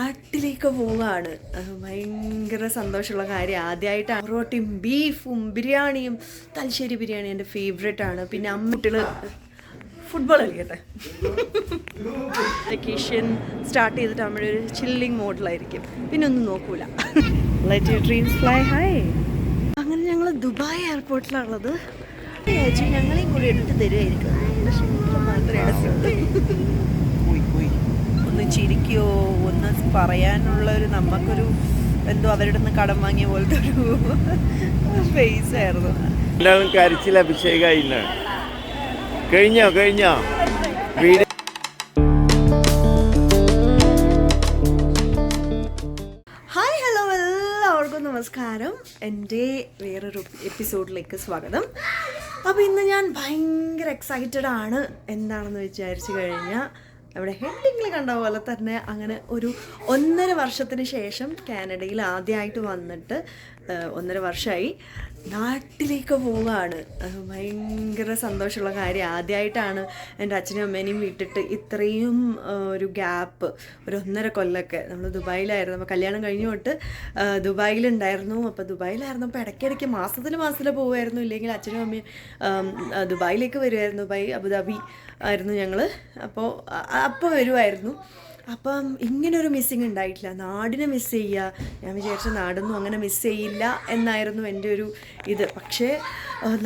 നാട്ടിലേക്ക് പോവുകയാണ്. ഭയങ്കര സന്തോഷമുള്ള കാര്യം. ആദ്യമായിട്ട് പൊറോട്ടയും ബീഫും ബിരിയാണിയും. തലശ്ശേരി ബിരിയാണി എൻ്റെ ഫേവറേറ്റ് ആണ്. പിന്നെ അമ്മട്ടിള് ഫുട്ബോൾ കളിക്കട്ടെ. വെക്കേഷൻ സ്റ്റാർട്ട് ചെയ്തിട്ട് നമ്മളൊരു ചില്ലിങ് മോഡിലായിരിക്കും, പിന്നെ ഒന്നും നോക്കൂല. Let your dreams fly high. അങ്ങനെ ഞങ്ങൾ ദുബായ് എയർപോർട്ടിലാണുള്ളത്. ചേച്ചി ഞങ്ങളെയും കൂടി എടുത്ത് തരുമായിരിക്കും. മാത്രമേ ഒന്ന് ചിരിക്കുകയോ ഒന്ന് പറയാനുള്ളൊരു നമുക്കൊരു എന്തോ അവരുടെ നിന്ന് കടം വാങ്ങിയ പോലത്തെ ഒരു ഫേസ് ആയിരുന്നു. കരച്ചിൽ അഭിഷേകമായില്ല. കഴിഞ്ഞോ ഹായ് ഹലോ എല്ലാവർക്കും നമസ്കാരം. എൻ്റെ വേറൊരു എപ്പിസോഡിലേക്ക് സ്വാഗതം. അപ്പോൾ ഇന്ന് ഞാൻ ഭയങ്കര എക്സൈറ്റഡ് ആണ്. എന്താണെന്ന് വിചാരിച്ചു കഴിഞ്ഞാൽ നമ്മുടെ ഹെഡിങ്ങിൽ കണ്ട പോലെ തന്നെ അങ്ങനെ ഒരു 1.5 വർഷത്തിന് ശേഷം കാനഡയിൽ ആദ്യമായിട്ട് വന്നിട്ട് 1.5 വർഷമായി നാട്ടിലേക്ക് പോവുകയാണ്. ഭയങ്കര സന്തോഷമുള്ള കാര്യം. ആദ്യമായിട്ടാണ് എൻ്റെ അച്ഛനും അമ്മേനെയും വിട്ടിട്ട് ഇത്രയും ഒരു ഗ്യാപ്പ്, ഒരു 1.5 കൊല്ലമൊക്കെ നമ്മൾ ദുബായിലായിരുന്നു. അപ്പോൾ കല്യാണം കഴിഞ്ഞു തൊട്ട് ദുബായിലുണ്ടായിരുന്നു. അപ്പോൾ ദുബായിലായിരുന്നപ്പോൾ ഇടയ്ക്കിടയ്ക്ക് മാസത്തിൽ പോകുമായിരുന്നു. ഇല്ലെങ്കിൽ അച്ഛനും അമ്മയും ദുബായിലേക്ക് വരുമായിരുന്നു. ദുബായ് അബുദാബി ആയിരുന്നു ഞങ്ങൾ. അപ്പോൾ വരുമായിരുന്നു. അപ്പം ഇങ്ങനൊരു മിസ്സിങ് ഉണ്ടായിട്ടില്ല. നാടിനെ മിസ് ചെയ്യുക, ഞാൻ വിചാരിച്ച നാടൊന്നും അങ്ങനെ മിസ് ചെയ്യില്ല എന്നായിരുന്നു എൻ്റെ ഒരു ഇത്. പക്ഷേ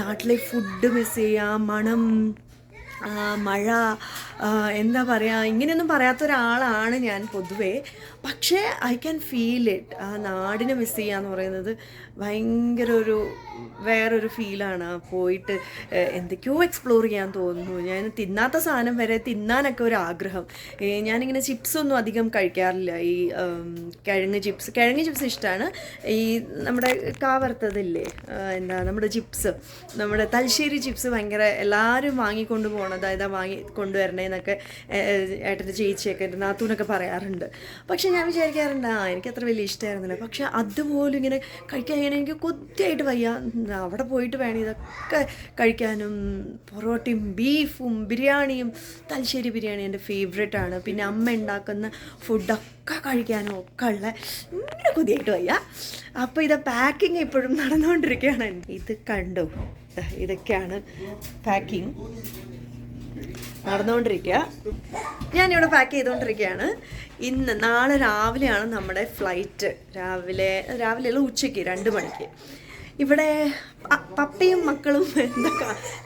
നാട്ടിലെ ഫുഡ് മിസ് ചെയ്യുക, മണം, മഴ, എന്താ പറയുക, ഇങ്ങനെയൊന്നും പറയാത്ത ഒരാളാണ് ഞാൻ പൊതുവേ. പക്ഷേ ഐ ക്യാൻ ഫീൽ ഇറ്റ്. ആ നാടിനെ മിസ് ചെയ്യുക എന്ന് പറയുന്നത് ഭയങ്കര ഒരു വേറൊരു ഫീലാണ്. പോയിട്ട് എന്തൊക്കെയോ എക്സ്പ്ലോർ ചെയ്യാൻ തോന്നുന്നു. ഞാൻ തിന്നാത്ത സാധനം വരെ തിന്നാനൊക്കെ ഒരു ആഗ്രഹം. ഞാനിങ്ങനെ ചിപ്സൊന്നും അധികം കഴിക്കാറില്ല. ഈ കിഴങ്ങ് ചിപ്സ് ഇഷ്ടമാണ്. ഈ നമ്മുടെ കാവറുത്തതില്ലേ, എന്താ നമ്മുടെ ചിപ്സ്, നമ്മുടെ തലശ്ശേരി ചിപ്സ് ഭയങ്കര എല്ലാവരും വാങ്ങിക്കൊണ്ട് പോകണം. അതായത് കൊണ്ടുവരണേന്നൊക്കെ ഏട്ടൻ്റെ ചേച്ചിയൊക്കെ എൻ്റെ നാത്തൂനൊക്കെ പറയാറുണ്ട്. പക്ഷെ ഞാൻ വിചാരിക്കാറുണ്ട് എനിക്കത്ര വലിയ ഇഷ്ടമായിരുന്നില്ല. പക്ഷെ അതുപോലും ഇങ്ങനെ കഴിക്കാൻ എനിക്ക് കൊതിയായിട്ട് വയ്യ. അവിടെ പോയിട്ട് വേണം ഇതൊക്കെ കഴിക്കാനും. പൊറോട്ടയും ബീഫും ബിരിയാണിയും. തലശ്ശേരി ബിരിയാണി എൻ്റെ ഫേവറേറ്റ് ആണ്. പിന്നെ അമ്മ ഉണ്ടാക്കുന്ന ഫുഡൊക്കെ കഴിക്കാനും ഒക്കെ ഉള്ള ഇങ്ങനെ കൊതിയായിട്ട് വയ്യ. അപ്പോൾ ഇത് പാക്കിങ് ഇപ്പോഴും നടന്നുകൊണ്ടിരിക്കുകയാണ്. ഇത് കണ്ടു, ഇതൊക്കെയാണ് പാക്കിങ് നടന്നുകൊണ്ടിരിക്കുക. ഞാനിവിടെ പാക്ക് ചെയ്തുകൊണ്ടിരിക്കുകയാണ്. നാളെ രാവിലെയാണ് നമ്മുടെ ഫ്ലൈറ്റ്. രാവിലെയുള്ള ഉച്ചയ്ക്ക് 2 മണിക്ക്. ഇവിടെ പപ്പയും മക്കളും എന്താ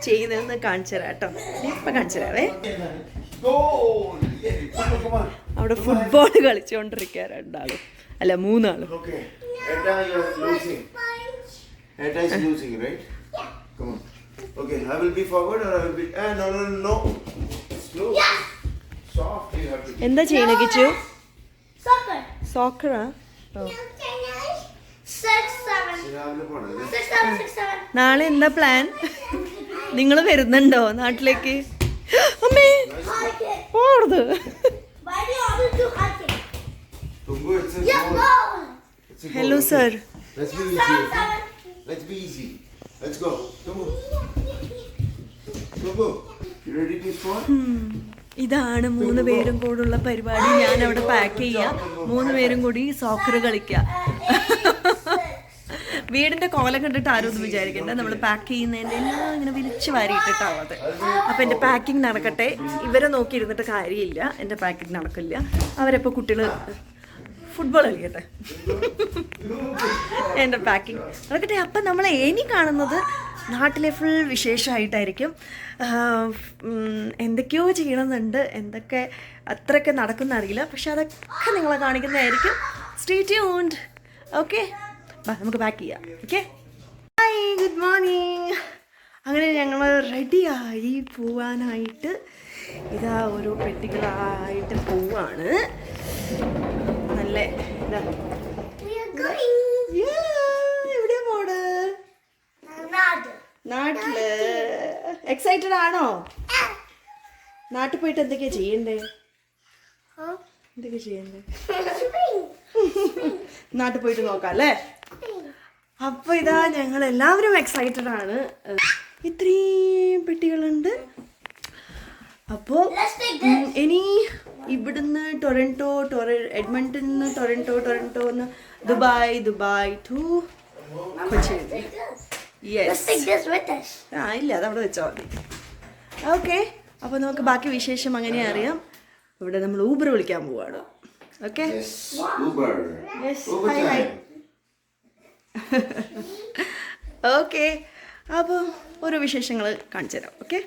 ചെയ്യുന്നതെന്ന് കാണിച്ചു തരാം കേട്ടോ. ഇപ്പം കാണിച്ചു തരാവേ. അവിടെ ഫുട്ബോൾ കളിച്ചുകൊണ്ടിരിക്കുക 2 ആളും, അല്ല 3 ആളും. Okay, I will be forward or I will be... No. Slow. Yes. Soft, you have to... എന്താ ചെയ്യണ കിച്ചു? സോക്കറാ? നാളെ എന്താ പ്ലാൻ? നിങ്ങൾ വരുന്നുണ്ടോ നാട്ടിലേക്ക്? അമ്മേ പോടുത്. Hello sir. Let's be easy. Let's go. Come on. Go. You ready to score? ഇതാണ് 3 പേരും കൂടുള്ള പരിപാടി. ഞാൻ അവിടെ പാക്ക് ചെയ്യുക, 3 പേരും കൂടി സോക്കർ കളിക്കുക. വീടിൻ്റെ കോലം കണ്ടിട്ട് ആരും ഒന്നും വിചാരിക്കണ്ട. നമ്മൾ പാക്ക് ചെയ്യുന്നതിൻ്റെ എല്ലാം ഇങ്ങനെ വിളിച്ച് വാരിയിട്ടിട്ടാണത്. അപ്പോൾ എൻ്റെ പാക്കിങ് നടക്കട്ടെ. ഇവരെ നോക്കിയിരുന്നിട്ട് കാര്യമില്ല, എൻ്റെ പാക്കിങ് നടക്കില്ല. അവരെപ്പോൾ കുട്ടികൾ ഫുട്ബോൾ കളിക്കട്ടെ. എൻ്റെ പാക്കിങ് നടക്കട്ടെ. അപ്പം നമ്മൾ ഇനി കാണുന്നത് നാട്ടിലെ ഫുൾ വിശേഷമായിട്ടായിരിക്കും. എന്തൊക്കെയോ ചെയ്യണമെന്നുണ്ട്, എന്തൊക്കെ അത്രയൊക്കെ നടക്കുന്ന അറിയില്ല. പക്ഷെ അതൊക്കെ നിങ്ങളെ കാണിക്കുന്നതായിരിക്കും. Stay tuned. ഓക്കെ, നമുക്ക് പാക്ക് ചെയ്യാം. Okay, hi, good morning. അങ്ങനെ ഞങ്ങൾ റെഡിയായി പോവാനായിട്ട് ഇതാ ഓരോ പെട്ടികളായിട്ട് പോവാണ്. നല്ല എവിടെയാ പോണ്? നാട്ടില്. എക്സൈറ്റഡ് ആണോ? നാട്ടിൽ പോയിട്ട് എന്തൊക്കെയാ ചെയ്യണ്ടേ? നാട്ടിൽ പോയിട്ട് നോക്കാം അല്ലേ? അപ്പൊ ഇതാ ഞങ്ങൾ എല്ലാവരും എക്സൈറ്റഡ് ആണ്. ഇത്രയും പെട്ടികളുണ്ട്. അപ്പോൾ ഇനി ഇവിടുന്ന് എഡ്മണ്ടൺ നിന്ന് ടൊറൻറ്റോ ദുബായ് ടു കൊച്ചി. ഇല്ല അതവിടെ വെച്ചാൽ മതി. ഓക്കെ, അപ്പോൾ നമുക്ക് ബാക്കി വിശേഷം അങ്ങനെ അറിയാം. ഇവിടെ നമ്മൾ ഊബർ വിളിക്കാൻ പോവാണ്. ഓക്കെ, ഓക്കെ, അപ്പോൾ ഓരോ വിശേഷങ്ങൾ കാണിച്ചു തരാം. ഓക്കെ,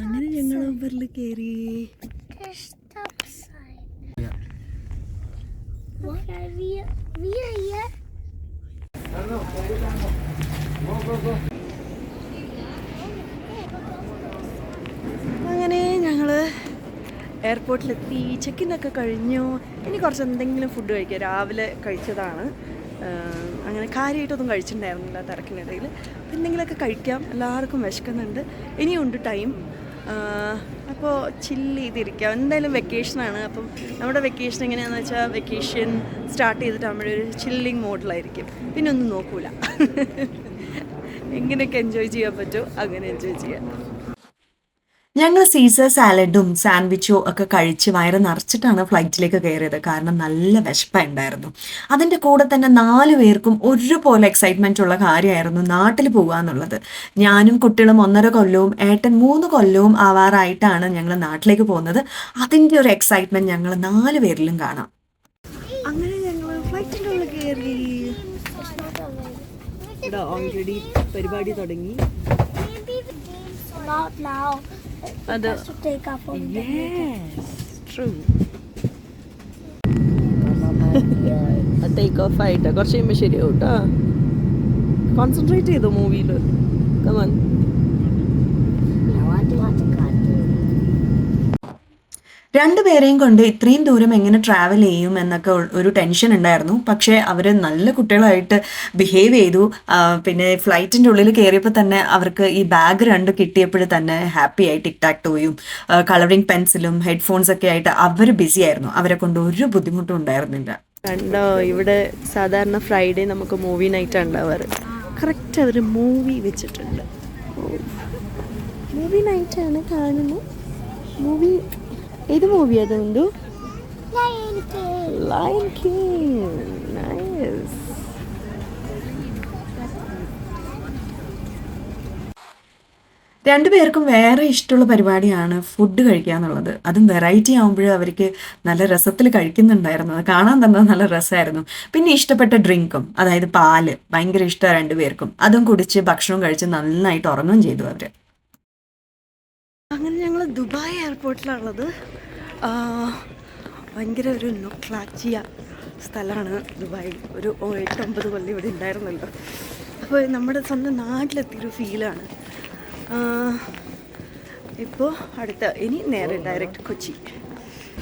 അങ്ങനെ ഞങ്ങൾ ഊബറിൽ കയറി. അങ്ങനെ ഞങ്ങൾ എയർപോർട്ടിലെത്തി. ചെക്കിനൊക്കെ കഴിഞ്ഞു. ഇനി കുറച്ച് എന്തെങ്കിലും ഫുഡ് കഴിക്കുക. രാവിലെ കഴിച്ചതാണ്. അങ്ങനെ കാര്യമായിട്ടൊന്നും കഴിച്ചിട്ടുണ്ടായിരുന്നില്ല തിരക്കിനിടയിൽ. എന്തെങ്കിലുമൊക്കെ കഴിക്കാം. എല്ലാവർക്കും വിശക്കുന്നുണ്ട്. ഇനിയുണ്ട് ടൈം. അപ്പോൾ ചില്ല് ചെയ്തിരിക്കാം. എന്തായാലും വെക്കേഷനാണ്. അപ്പം നമ്മുടെ വെക്കേഷൻ എങ്ങനെയാണെന്ന് വെച്ചാൽ വെക്കേഷൻ സ്റ്റാർട്ട് ചെയ്തിട്ടാകുമ്പോഴൊരു ചില്ലിങ് മോഡിലായിരിക്കും. പിന്നെ ഒന്നും നോക്കൂല. എങ്ങനെയൊക്കെ എൻജോയ് ചെയ്യാൻ പറ്റുമോ അങ്ങനെ എൻജോയ് ചെയ്യാം. ഞങ്ങൾ സീസർ സാലഡും സാൻഡ്വിച്ചും ഒക്കെ കഴിച്ച് വയറ് നിറച്ചിട്ടാണ് ഫ്ലൈറ്റിലേക്ക് കയറിയത്. കാരണം നല്ല വിശപ്പുണ്ടായിരുന്നു. അതിൻ്റെ കൂടെ തന്നെ 4 പേർക്കും ഒരുപോലെ എക്സൈറ്റ്മെൻ്റ് ഉള്ള കാര്യമായിരുന്നു നാട്ടിൽ പോകുക എന്നുള്ളത്. ഞാനും കുട്ടികളും 1.5 കൊല്ലവും ഏട്ടൻ 3 കൊല്ലവും ആവാറായിട്ടാണ് ഞങ്ങൾ നാട്ടിലേക്ക് പോകുന്നത്. അതിൻ്റെ ഒരു എക്സൈറ്റ്മെൻറ്റ് ഞങ്ങൾ 4 പേരിലും കാണാം. അങ്ങനെ ഞങ്ങൾ ഫ്ലൈറ്റിൻ്റെ ഉള്ളിൽ കയറി. ഇവിടെ ഓൾറെഡി പരിപാടി തുടങ്ങി. അത് ടേക്ക് ഓഫ് ആയിട്ട് കുറച്ച് കഴിയുമ്പോൾ ശരിയാവും കേട്ടോ. കോൺസെൻട്രേറ്റ് ചെയ്തോ മൂവിയിൽ. കമാൻ. രണ്ടുപേരെയും കൊണ്ട് ഇത്രയും ദൂരം എങ്ങനെ ട്രാവൽ ചെയ്യും എന്നൊക്കെ ഒരു ടെൻഷൻ ഉണ്ടായിരുന്നു. പക്ഷേ അവർ നല്ല കുട്ടികളായിട്ട് ബിഹേവ് ചെയ്തു. പിന്നെ ഫ്ലൈറ്റിൻ്റെ ഉള്ളിൽ കയറിയപ്പോൾ തന്നെ അവർക്ക് ഈ ബാഗ് 2 കിട്ടിയപ്പോൾ തന്നെ ഹാപ്പി ആയി ടിക് ടാക് ടോയും കളറിങ് പെൻസിലും ഹെഡ്ഫോൺസൊക്കെ ആയിട്ട് അവർ ബിസി ആയിരുന്നു. അവരെ കൊണ്ട് ഒരു ബുദ്ധിമുട്ടും ഉണ്ടായിരുന്നില്ല. കണ്ടോ, ഇവിടെ സാധാരണ ഫ്രൈഡേ നമുക്ക് മൂവി നൈറ്റ് ഉണ്ടാവാറ്. കറക്റ്റ് അവർ മൂവി വെച്ചിട്ടുണ്ട്. മൂവി നൈറ്റാണ് കാണുന്നത്. മൂവി ഏത് മൂവിയാ അതെന്തു? Lion King. നൈസ്. രണ്ടുപേർക്കും വേറെ ഇഷ്ടമുള്ള പരിപാടിയാണ് ഫുഡ് കഴിക്കുക എന്നുള്ളത്. അതും വെറൈറ്റി ആകുമ്പോഴും അവർക്ക് നല്ല രസത്തിൽ കഴിക്കുന്നുണ്ടായിരുന്നു. അത് കാണാൻ തന്നെ നല്ല രസമായിരുന്നു. പിന്നെ ഇഷ്ടപ്പെട്ട ഡ്രിങ്കും, അതായത് പാല് ഭയങ്കര ഇഷ്ടമാണ് 2 പേർക്കും. അതും കുടിച്ച് ഭക്ഷണവും കഴിച്ച് നന്നായിട്ട് ഉറങ്ങുകയും ചെയ്തു അവർ. അങ്ങനെ ഞങ്ങൾ ദുബായ് എയർപോർട്ടിലാണുള്ളത്. ഭയങ്കര ഒരു നൊക്ലാച്ചിയ സ്ഥലമാണ് ദുബായ്. ഒരു 8-9 കൊല്ലം ഇവിടെ ഉണ്ടായിരുന്നല്ലോ. അപ്പോൾ നമ്മുടെ സ്വന്തം നാട്ടിലെത്തിയൊരു ഫീലാണ്. ഇപ്പോൾ ഇനി നേരെ ഡയറക്റ്റ് കൊച്ചി.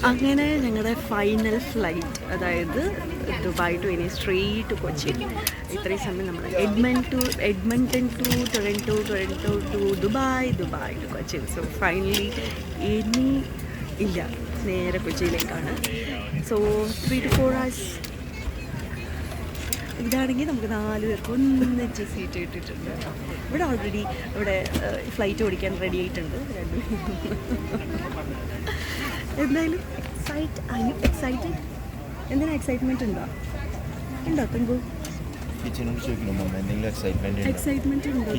അങ്ങനെ ഞങ്ങളുടെ ഫൈനൽ ഫ്ലൈറ്റ്, അതായത് ദുബായ് ടു ഇനി സ്ട്രെയിറ്റ് ടു കൊച്ചി. ഇത്രയും സമയം നമ്മൾ Edmonton to Toronto to Dubai to Kochi. So finally ഇനി ഇല്ല, നേരെ കൊച്ചിയിലേക്കാണ്. So 3 to 4 hours. ഇതാണെങ്കിൽ നമുക്ക് 4 പേർക്ക് ഒന്നിച്ച് സീറ്റ് കിട്ടിയിട്ടുണ്ട്. ഇവിടെ ഓൾറെഡി ഫ്ലൈറ്റ് ഓടിക്കാൻ റെഡി ആയിട്ടുണ്ട് 2. എന്തായാലും എക്സൈറ്റഡ്. എന്തിനാ എക്സൈറ്റ്മെന്റ് ഉണ്ടോ തുങ്കു? എക്സൈറ്റ്മെന്റ് ഉണ്ടോ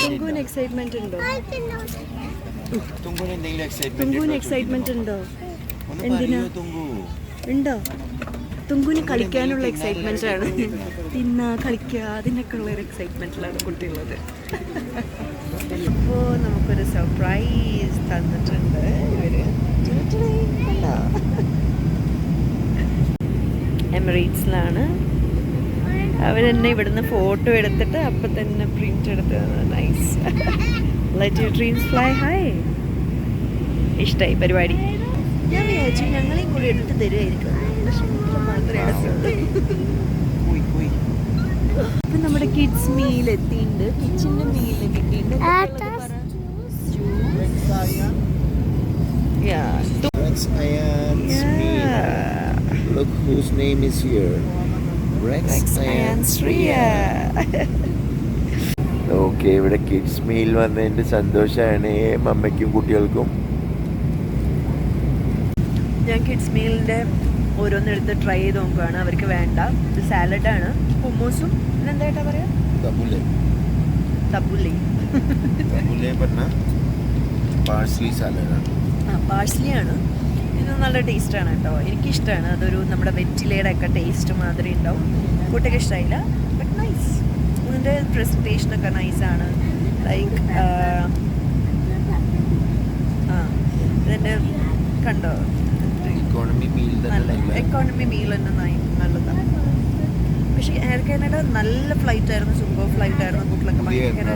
തുങ്കുവിന് എക്സൈറ്റ്മെന്റ് ഉണ്ടോ? തുങ്കുവിന് എക്സൈറ്റ്മെന്റ് ഉണ്ടോ? എന്തിനാ ഉണ്ടോ? തുങ്കുവിന് കളിക്കാനുള്ള എക്സൈറ്റ്മെന്റ് ആണ്. കളിക്കുക അതിനൊക്കെ ഉള്ളൊരു എക്സൈറ്റ്മെന്റിലാണ് കുട്ടിയുള്ളത്. ഇപ്പോൾ നമുക്കൊരു സർപ്രൈസ് തന്നിട്ടുണ്ട് ഇവര്. എമിറേറ്റ്സിലാണ്. അവരെന്നെ ഇവിടുന്ന് ഫോട്ടോ എടുത്തിട്ട് അപ്പം തന്നെ പ്രിന്റ് എടുത്ത്. Nice. Let your dreams fly high. ഇഷ്ടമായി പരിപാടി. ഞാൻ വിചാരിച്ചു ഞങ്ങളെയും കൂടി എടുത്ത് തരുമായിരിക്കും. മാത്രമേ എടുത്തുള്ളൂ. അപ്പം നമ്മുടെ കിഡ്സ് മീൽ എത്തിയിട്ടുണ്ട്. കിച്ചൻ്റെ മീൽ കിട്ടിയിട്ടുണ്ട്. That's Ayan's meal. Look whose name is here. Okay, ഇവിടെ കിഡ്സ് മീൽ വന്നതിൻ്റെ സന്തോഷമാണ് മമ്മയ്ക്കും കുട്ടികൾക്കും. ഞാൻ കിഡ്സ് മീലിൻ്റെ ഓരോന്നെടുത്ത് ട്രൈ ചെയ്ത് നോക്കുകയാണ്. അവർക്ക് വേണ്ട ഇത് സാലഡാണ്, ഹുമ്മൂസും എന്തായിട്ടാ പറയാ, തബുലി പറഞ്ഞ പാഴ്സ്ലി സാലഡാണ്. പാഴ്സ്ലിയാണ്. ഇത് നല്ല ടേസ്റ്റാണ് കേട്ടോ, എനിക്കിഷ്ടമാണ്. അതൊരു നമ്മുടെ വെറ്റിലയുടെ ഒക്കെ ടേസ്റ്റ് മാതിരി ഉണ്ടാവും. കുട്ടിക്ക് ഇഷ്ടമായില്ല, ബട്ട് നൈസ്. ഇതിൻ്റെ പ്രസൻറ്റേഷനൊക്കെ നൈസാണ്. ലൈക്ക് ഇതിൻ്റെ കണ്ടോ, എക്കോണമി മീൽ തന്നെ നല്ലതാണ്. പക്ഷേ എയർ കാനഡ നല്ല ഫ്ലൈറ്റ് ആയിരുന്നു, സൂപ്പർ ഫ്ലൈറ്റ് ആയിരുന്നു. കുട്ടികളൊക്കെ ഭയങ്കര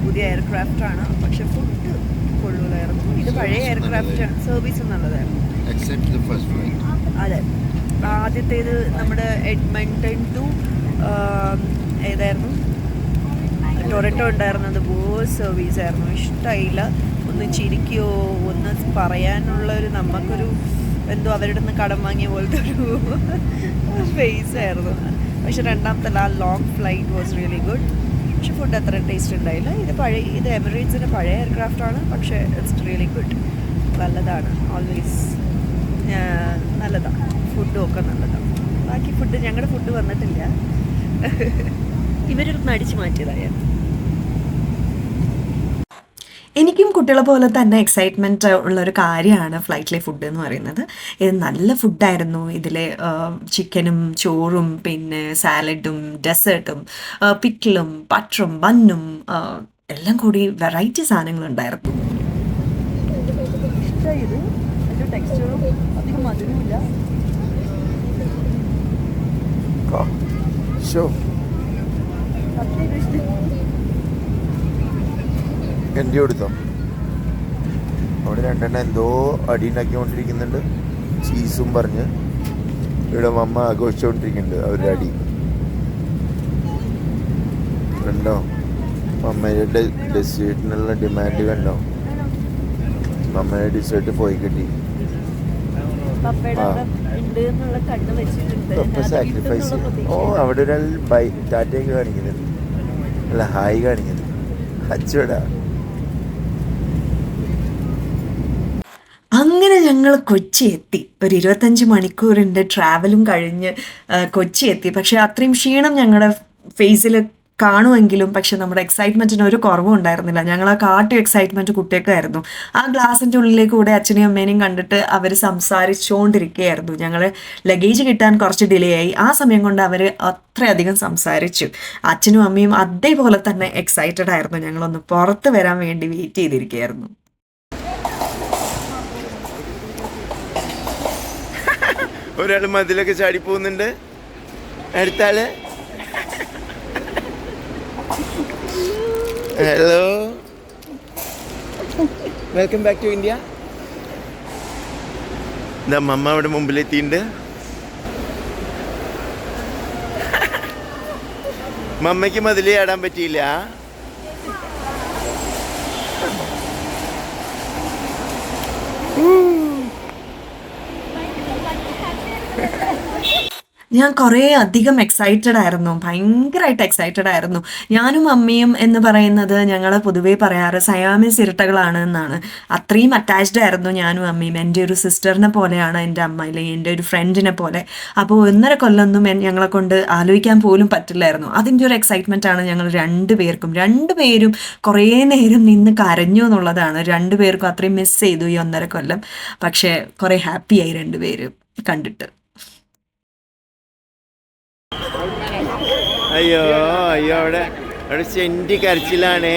പുതിയ എയർക്രാഫ്റ്റാണ്, പക്ഷെ ഫുഡ് കൊള്ളൂലായിരുന്നു. ഇത് പഴയ എയർക്രാഫ്റ്റാണ്, സർവീസ് നല്ലതായിരുന്നു. അതെ, ആദ്യത്തേത് നമ്മുടെ എഡ്മണ്ടൺ ടു ഏതായിരുന്നു, ടൊറന്റോ ഉണ്ടായിരുന്നത് വേഴ്സ് സർവീസ് ആയിരുന്നു. ഇഷ്ടമായില്ല. ഒന്ന് ചിരിക്കുകയോ ഒന്ന് പറയാനുള്ളൊരു നമുക്കൊരു എന്തോ അവരുടെ നിന്ന് കടം വാങ്ങിയ പോലത്തെ ഒരു ഫേസ് ആയിരുന്നു. പക്ഷെ രണ്ടാമത്തെ ആ long flight was really good. പക്ഷെ ഫുഡ് അത്ര ടേസ്റ്റ് ഉണ്ടായില്ല. ഇത് എമിറേറ്റ്സിൻ്റെ പഴയ എയർക്രാഫ്റ്റാണ്, പക്ഷേ ഇറ്റ്സ് റിയലി ഗുഡ്. നല്ലതാണ്, ഓൾവേസ് നല്ലതാണ്. ഫുഡും ഒക്കെ നല്ലതാണ്. ബാക്കി ഫുഡ്, ഞങ്ങളുടെ ഫുഡ് വന്നിട്ടില്ല, ഇവരൊന്ന് അടിച്ചു മാറ്റിയതായിരുന്നു. എനിക്കും കുട്ടികളെ പോലെ തന്നെ എക്സൈറ്റ്മെൻറ്റ് ഉള്ളൊരു കാര്യമാണ് ഫ്ലൈറ്റിലെ ഫുഡ് എന്ന് പറയുന്നത്. ഇത് നല്ല ഫുഡായിരുന്നു. ഇതിലെ ചിക്കനും ചോറും പിന്നെ സാലഡും ഡെസേർട്ടും പിക്കിളും ബട്ടറും ബന്നും എല്ലാം കൂടി വെറൈറ്റി സാധനങ്ങളുണ്ടായിരുന്നു. ഇഷ്ടമായത് അതിൻ്റെ ടെക്സ്ചറും അധികം മധുരമില്ല. എൻ്റെ കൊടുത്തോ, അവിടെ രണ്ടെണ്ണം എന്തോ അടി ഉണ്ടാക്കിക്കൊണ്ടിരിക്കുന്നുണ്ട്, ചീസും പറഞ്ഞ്. ഇവിടെ മമ്മ ആഘോഷിച്ചുകൊണ്ടിരിക്കുന്നുണ്ട് അവരുടെ അടി. കണ്ടോ മമ്മയുടെ ഡെസേർട്ടിനുള്ള ഡിമാൻഡ് കണ്ടോ? മമ്മയുടെ ഡെസേർട്ട് പോയി കിട്ടി. സാക്രിഫൈസ്. ഓ, അവിടെ ഒരാൾ ബൈ ടാറ്റയൊക്കെ കാണിക്കുന്നുണ്ട്, അല്ല ഹായ് കാണിക്കുന്നത്. അച്ചോടാ. അങ്ങനെ ഞങ്ങൾ കൊച്ചി എത്തി. ഒരു 25 മണിക്കൂറിൻ്റെ ട്രാവലും കഴിഞ്ഞ് കൊച്ചി എത്തി. പക്ഷേ അത്രയും ക്ഷീണം ഞങ്ങളുടെ ഫേസിൽ കാണുമെങ്കിലും പക്ഷെ നമ്മുടെ എക്സൈറ്റ്മെൻറ്റിന് ഒരു കുറവും ഉണ്ടായിരുന്നില്ല. ഞങ്ങൾ ആ കാട്ടി എക്സൈറ്റ്മെൻറ്റ് കുട്ടിയൊക്കെയായിരുന്നു. ആ ഗ്ലാസിൻ്റെ ഉള്ളിലേക്ക് കൂടെ അച്ഛനെയും അമ്മേനെയും കണ്ടിട്ട് അവർ സംസാരിച്ചുകൊണ്ടിരിക്കുകയായിരുന്നു. ഞങ്ങൾ ലഗേജ് കിട്ടാൻ കുറച്ച് ഡിലേ ആയി. ആ സമയം കൊണ്ട് അവർ അത്രയധികം സംസാരിച്ചു. അച്ഛനും അമ്മയും അതേപോലെ തന്നെ എക്സൈറ്റഡ് ആയിരുന്നു. ഞങ്ങളൊന്ന് പുറത്ത് വരാൻ വേണ്ടി വെയിറ്റ് ചെയ്തിരിക്കുകയായിരുന്നു. ഒരാൾ മതിലൊക്കെ ചാടി പോകുന്നുണ്ട്. അടുത്താള് hello, welcome back to India. എന്താ മമ്മ അവിടെ മുമ്പിലെത്തിയിട്ടുണ്ട്. മമ്മയ്ക്ക് മതിൽ ചാടാൻ പറ്റിയില്ല. ഞാൻ കുറേ അധികം എക്സൈറ്റഡ് ആയിരുന്നു, ഭയങ്കരമായിട്ട് എക്സൈറ്റഡ് ആയിരുന്നു. ഞാനും അമ്മയും എന്ന് പറയുന്നത് ഞങ്ങൾ പൊതുവേ പറയാറ് സയാമീസ് ഇരട്ടകളാണ് എന്നാണ്. അത്രയും അറ്റാച്ച്ഡ് ആയിരുന്നു ഞാനും അമ്മയും. എൻ്റെ ഒരു സിസ്റ്ററിനെ പോലെയാണ് എൻ്റെ അമ്മ, അല്ലെങ്കിൽ എൻ്റെ ഒരു ഫ്രണ്ടിനെ പോലെ. അപ്പോൾ 1.5 കൊല്ലമൊന്നും ഞങ്ങളെ കൊണ്ട് ആലോചിക്കാൻ പോലും പറ്റില്ലായിരുന്നു. അതിൻ്റെ ഒരു എക്സൈറ്റ്മെൻ്റ് ആണ് ഞങ്ങൾ രണ്ടുപേരും കുറേ നേരം നിന്ന് കരഞ്ഞു എന്നുള്ളതാണ്. രണ്ടുപേർക്കും അത്രയും മിസ് ചെയ്തു ഈ 1.5 കൊല്ലം. പക്ഷേ കുറേ ഹാപ്പിയായി രണ്ടുപേരും കണ്ടിട്ട്. അയ്യോ അയ്യോ, അവിടെ ചെണ്ടി കരച്ചിലാണ്.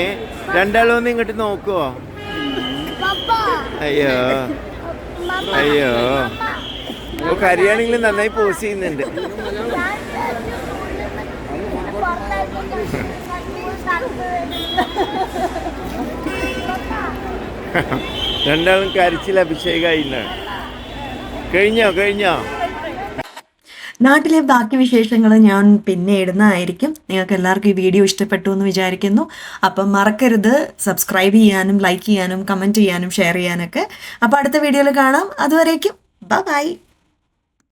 രണ്ടാളും ഒന്ന് ഇങ്ങോട്ട് നോക്കുവോ? അയ്യോ അയ്യോ, കരയാണെങ്കിലും നന്നായി പോസ് ചെയ്യുന്നുണ്ട്. രണ്ടാളും കരച്ചിൽ അഭിഷേകമായിട്ടാണ്. കഴിഞ്ഞോ? നാട്ടിലെ ബാക്കി വിശേഷങ്ങൾ ഞാൻ പിന്നെ ഇടുന്നതായിരിക്കും. നിങ്ങൾക്ക് എല്ലാവർക്കും ഈ വീഡിയോ ഇഷ്ടപ്പെട്ടു എന്ന് വിചാരിക്കുന്നു. അപ്പം മറക്കരുത് സബ്സ്ക്രൈബ് ചെയ്യാനും ലൈക്ക് ചെയ്യാനും കമൻറ്റ് ചെയ്യാനും ഷെയർ ചെയ്യാനൊക്കെ. അപ്പോൾ അടുത്ത വീഡിയോയിൽ കാണാം. അതുവരേക്കും ബൈ.